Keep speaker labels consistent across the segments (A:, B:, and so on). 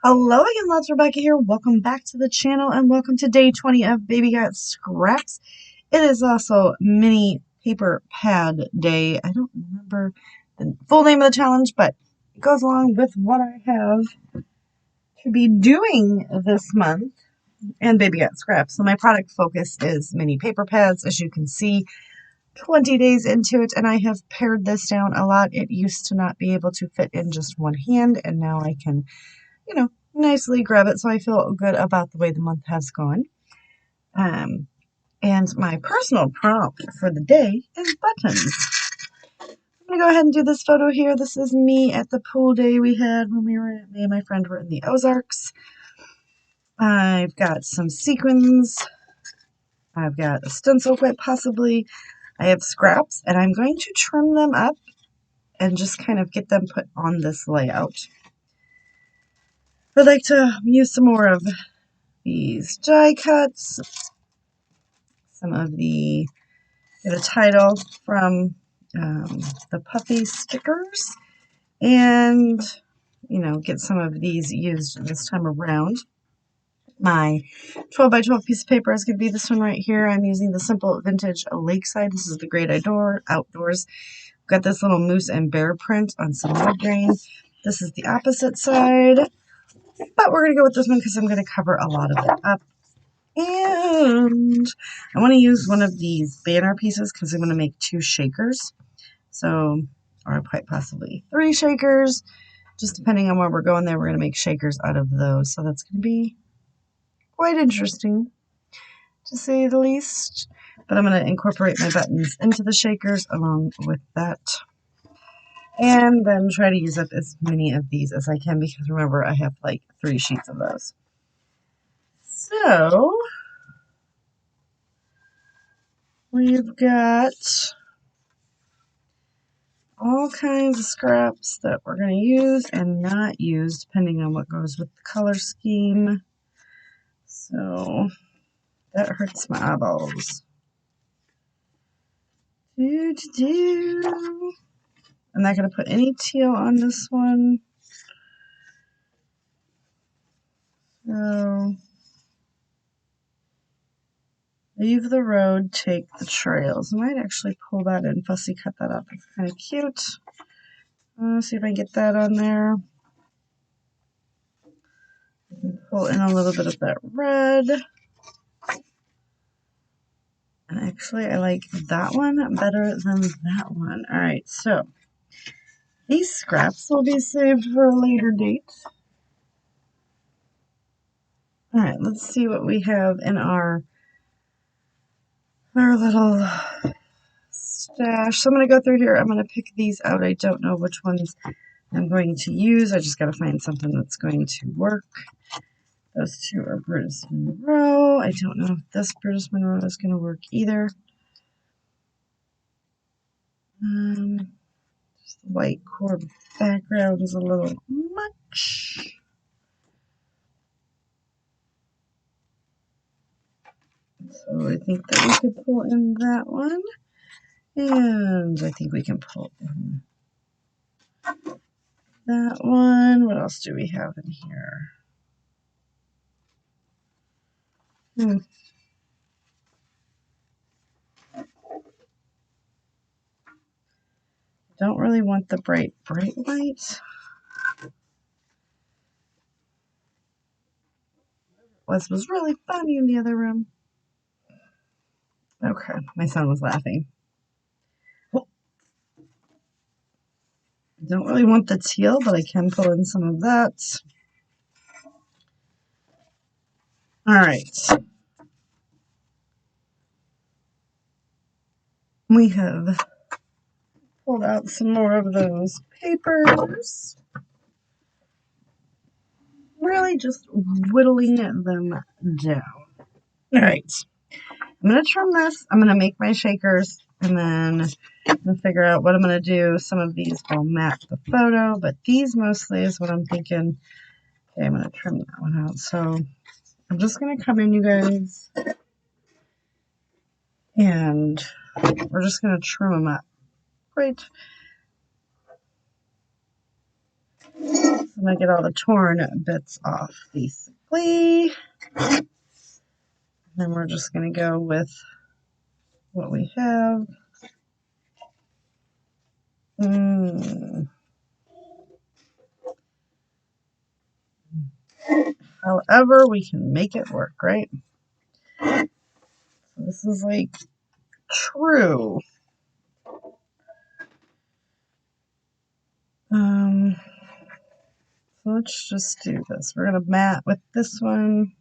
A: Hello again, lots. Rebecca here. Welcome back to the channel and welcome to day 20 of Baby Got Scraps. It is also mini paper pad day. I don't remember the full name of the challenge, but it goes along with what I have to be doing this month and Baby Got Scraps. So my product focus is mini paper pads, as you can see. 20 days into it, and I have pared this down a lot. It used to not be able to fit in just one hand, and now I can nicely grab it, so I feel good about the way the month has gone. And my personal prompt for the day is buttons. I'm going to go ahead and do this photo here. This is me at the pool day we had when me and my friend were in the Ozarks. I've got some sequins. I've got a stencil whip possibly. I have scraps, and I'm going to trim them up and just kind of get them put on this layout. I'd like to use some more of these die cuts, some of the title from the puppy stickers, and get some of these used this time around. My 12 by 12 piece of paper is going to be this one right here. I'm using the Simple Vintage Lakeside. This is the Great Outdoors. Got this little moose and bear print on some wood grain. This is the opposite side, but we're going to go with this one because I'm going to cover a lot of it up. And I want to use one of these banner pieces because I'm going to make 2 shakers. So, or quite possibly 3 shakers, just depending on where we're going there. We're going to make shakers out of those. So that's going to be quite interesting, to say the least. But I'm going to incorporate my buttons into the shakers along with that. And then try to use up as many of these as I can because remember, I have like 3 sheets of those. So, we've got all kinds of scraps that we're going to use and not use depending on what goes with the color scheme. So that hurts my eyeballs. I'm not going to put any teal on this one. So leave the road, take the trails. I might actually pull that and fussy cut that up. It's kind of cute. See if I can get that on there. Pull in a little bit of that red. And actually, I like that one better than that one. All right, so these scraps will be saved for a later date. All right, let's see what we have in our little stash. So I'm going to go through here. I'm going to pick these out. I don't know which ones I'm going to use. I just got to find something that's going to work. Those 2 are Brutus Monroe. I don't know if this Brutus Monroe is going to work either. Just the white core background is a little much. So I think that we could pull in that one. And I think we can pull in that one. What else do we have in here? Don't really want the bright white. This was really funny in the other room. Okay, my son was laughing. Don't really want the teal, but I can pull in some of that. All right. We have pulled out some more of those papers. Really just whittling them down. All right. I'm going to trim this. I'm going to make my shakers, and then I'm going to figure out what I'm going to do. Some of these will match the photo, but these mostly is what I'm thinking. Okay, I'm going to trim that one out. So I'm just going to come in, you guys, and we're just going to trim them up. Great. So I'm going to get all the torn bits off, basically. And then we're just going to go with what we have. However, we can make it work, right? So this is like true. So let's just do this. We're going to mat with this one.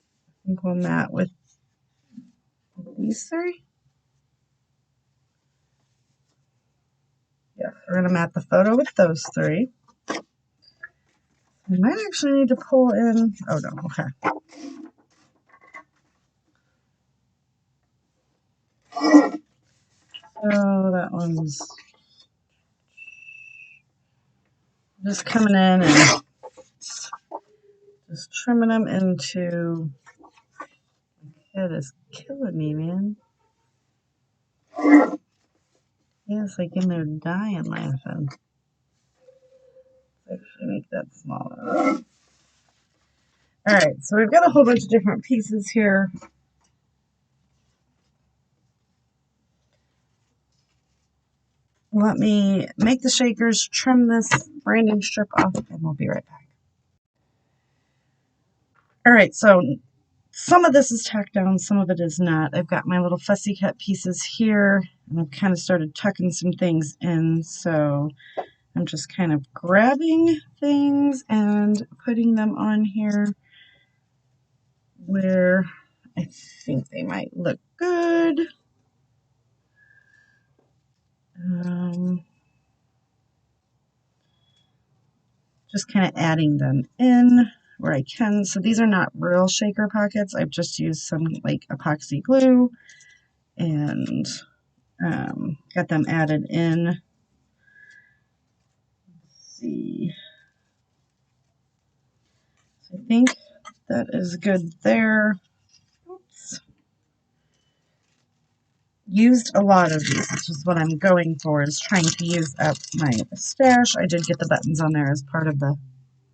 A: I think we'll mat with these three. Yeah, we're going to mat the photo with those three. We might actually need to pull in. Oh, no. Okay. So that one's just coming in and just trimming them into. It is killing me, man. Yeah, it's like in there dying laughing. Let's actually make that smaller. Alright, so we've got a whole bunch of different pieces here. Let me make the shakers, trim this branding strip off, and we'll be right back. Alright, so some of this is tacked down, some of it is not. I've got my little fussy cut pieces here, and I've kind of started tucking some things in, so I'm just kind of grabbing things and putting them on here where I think they might look good. Just kind of adding them in where I can. So these are not real shaker pockets. I've just used some like epoxy glue and got them added in. Let's see. So I think that is good there. Oops. Used a lot of these, which is what I'm going for, is trying to use up my stash. I did get the buttons on there as part of the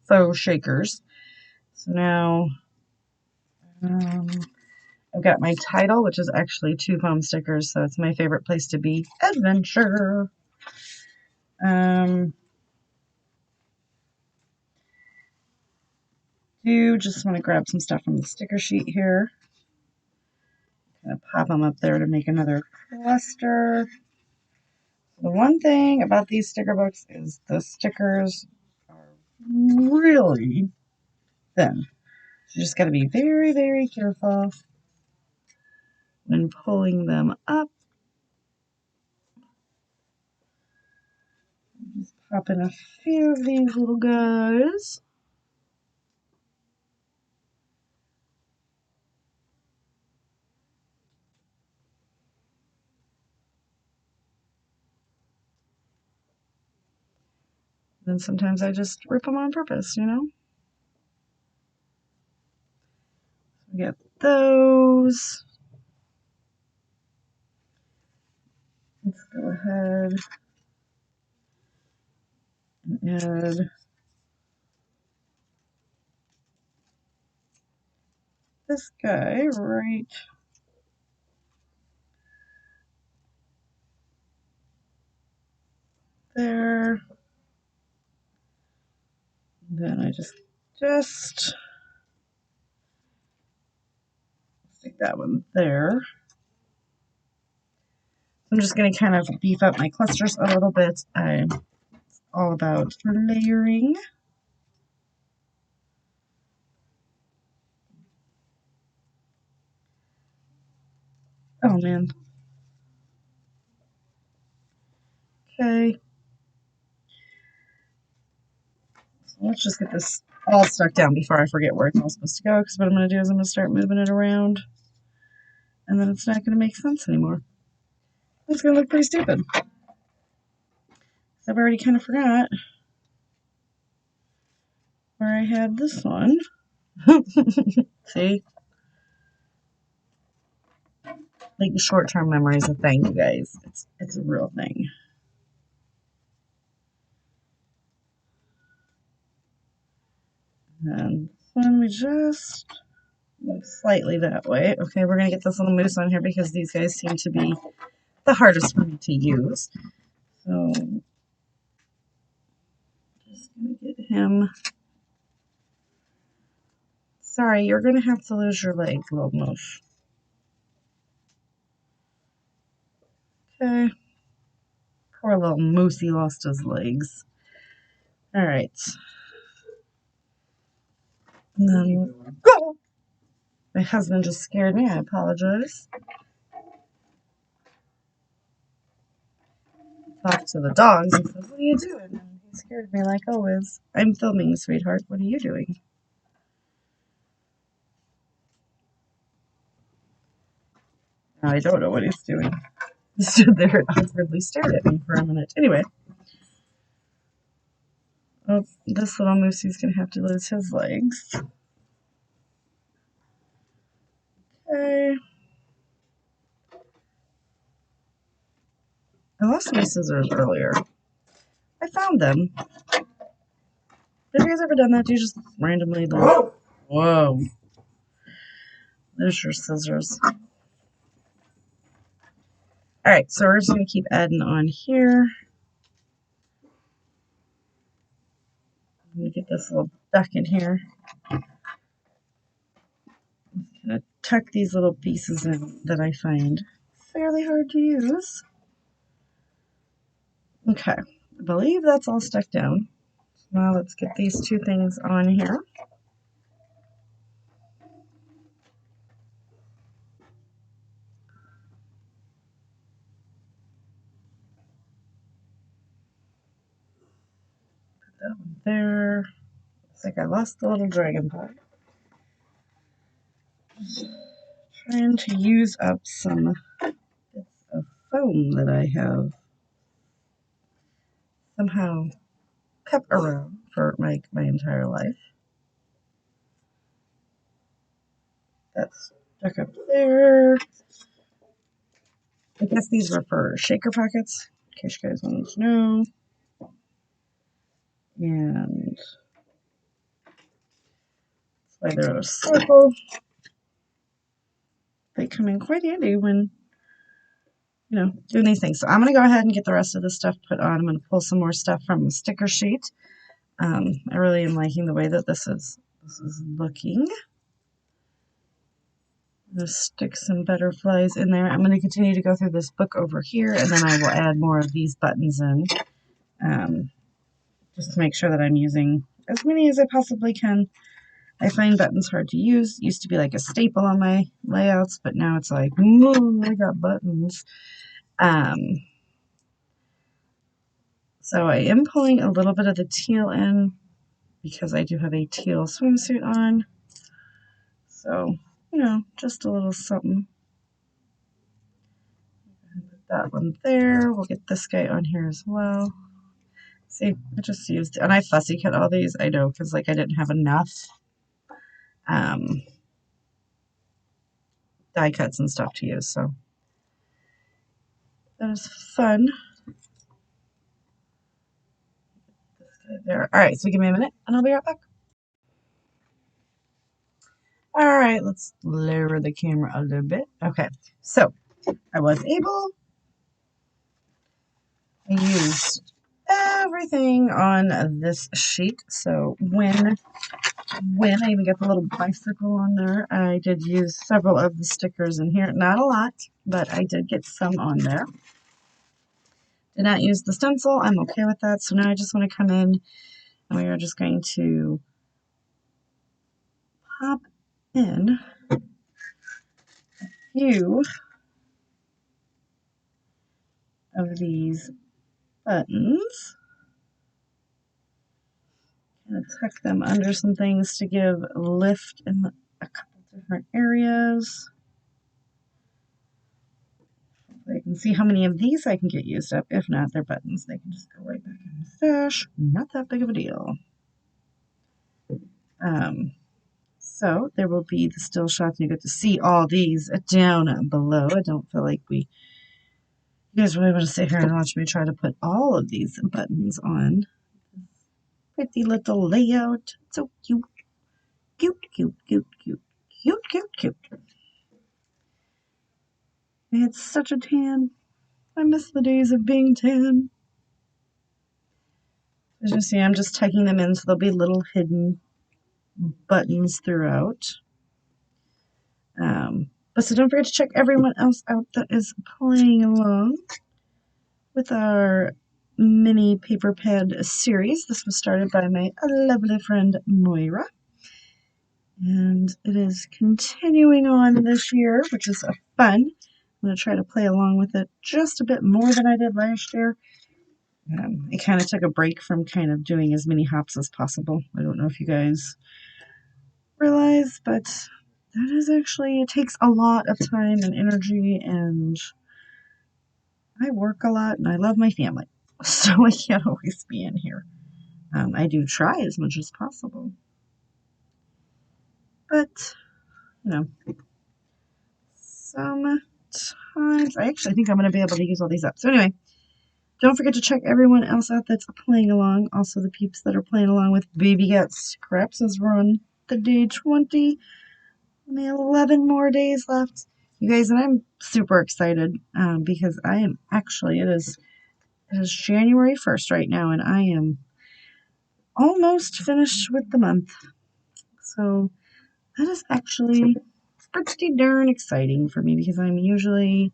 A: faux shakers. So now I've got my title, which is actually 2 foam stickers, so it's my favorite place to be. Adventure! Do just want to grab some stuff from the sticker sheet here. Kind of pop them up there to make another cluster. The one thing about these sticker books is the stickers are really thin. So you just got to be very, very careful when pulling them up. Just pop in a few of these little guys. Then sometimes I just rip them on purpose, you know? We get those. Let's go ahead and add this guy right there. Then I just stick that one there. I'm just going to kind of beef up my clusters a little bit. I'm all about layering. Oh man. Okay. So let's just get this all stuck down before I forget where it's all supposed to go, because what I'm going to do is I'm going to start moving it around, and then it's not going to make sense anymore. It's going to look pretty stupid. I've already kind of forgot where I had this one. See? Like, short-term memory is a thing, you guys. It's a real thing. And then we just move slightly that way. Okay, we're going to get this little moose on here because these guys seem to be the hardest for me to use. So, just going to get him. Sorry, you're going to have to lose your leg, little moose. Okay. Poor little moose, he lost his legs. Alright. And then, go! My husband just scared me. I apologize. Talked to the dogs and says, "What are you doing?" And he scared me like always. "I'm filming, sweetheart. What are you doing?" I don't know what he's doing. He stood there and awkwardly stared at me for a minute. Anyway. Oh, this little moosey's going to have to lose his legs. Okay. I lost my scissors earlier. I found them. Have you guys ever done that? Do you just randomly lose? Whoa. There's your scissors. Alright, so we're just going to keep adding on here. I'm going to get this little duck in here. I'm going to tuck these little pieces in that I find fairly hard to use. Okay, I believe that's all stuck down. Now let's get these two things on here. Put that one there. Looks like I lost the little dragon part. Trying to use up some bits of foam that I have somehow kept around for my entire life. That's stuck up there. I guess these were for shaker pockets, in case you guys wanted to know. And that's why they're a circle. They come in quite handy when, doing these things. So I'm going to go ahead and get the rest of this stuff put on. I'm going to pull some more stuff from the sticker sheet. I really am liking the way that this is looking. Just stick some butterflies in there. I'm going to continue to go through this book over here, and then I will add more of these buttons in, just to make sure that I'm using as many as I possibly can. I find buttons hard to use. Used to be like a staple on my layouts, but now it's like, I got buttons. So I am pulling a little bit of the teal in because I do have a teal swimsuit on. So, just a little something. Put that one there. We'll get this guy on here as well. See, I just used, and I fussy cut all these, I know, because I didn't have enough die cuts and stuff to use, so that is fun. This guy there. Alright, so give me a minute, and I'll be right back. Alright, let's lower the camera a little bit. Okay, so I was able, I used everything on this sheet, so when I even got the little bicycle on there, I did use several of the stickers in here. Not a lot, but I did get some on there. Did not use the stencil. I'm okay with that. So now I just want to come in and we are just going to pop in a few of these buttons. Kind of tuck them under some things to give lift in a couple different areas. I can see how many of these I can get used up. If not, they're buttons. They can just go right back in the stash. Not that big of a deal. So there will be the still shots. You get to see all these down below. I don't feel like you guys really want to sit here and watch me try to put all of these buttons on. Pretty little layout. So cute. Cute, cute, cute, cute, cute, cute, cute. I had such a tan. I miss the days of being tan. As you see, I'm just tucking them in so there'll be little hidden buttons throughout. But so don't forget to check everyone else out that is playing along with our mini paper pad series. This was started by my lovely friend Moira. And it is continuing on this year, which is fun. I'm going to try to play along with it just a bit more than I did last year. I kind of took a break from kind of doing as many hops as possible. I don't know if you guys realize, but that is actually, it takes a lot of time and energy, and I work a lot and I love my family. So I can't always be in here. I do try as much as possible. But, you know, sometimes I actually think I'm going to be able to use all these up. So anyway, don't forget to check everyone else out that's playing along. Also the peeps that are playing along with Baby Got Scraps as we're on the day 20. Only 11 more days left. You guys, and I'm super excited because I am actually, it is January 1st right now, and I am almost finished with the month. So that is actually pretty darn exciting for me because I'm usually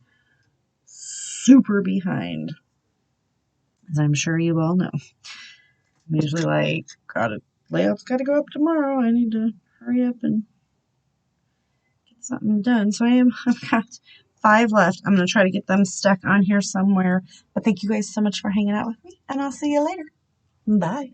A: super behind, as I'm sure you all know. I'm usually like, layout's got to go up tomorrow. I need to hurry up and get something done. So I've got 5 left. I'm going to try to get them stuck on here somewhere. But thank you guys so much for hanging out with me, and I'll see you later. Bye.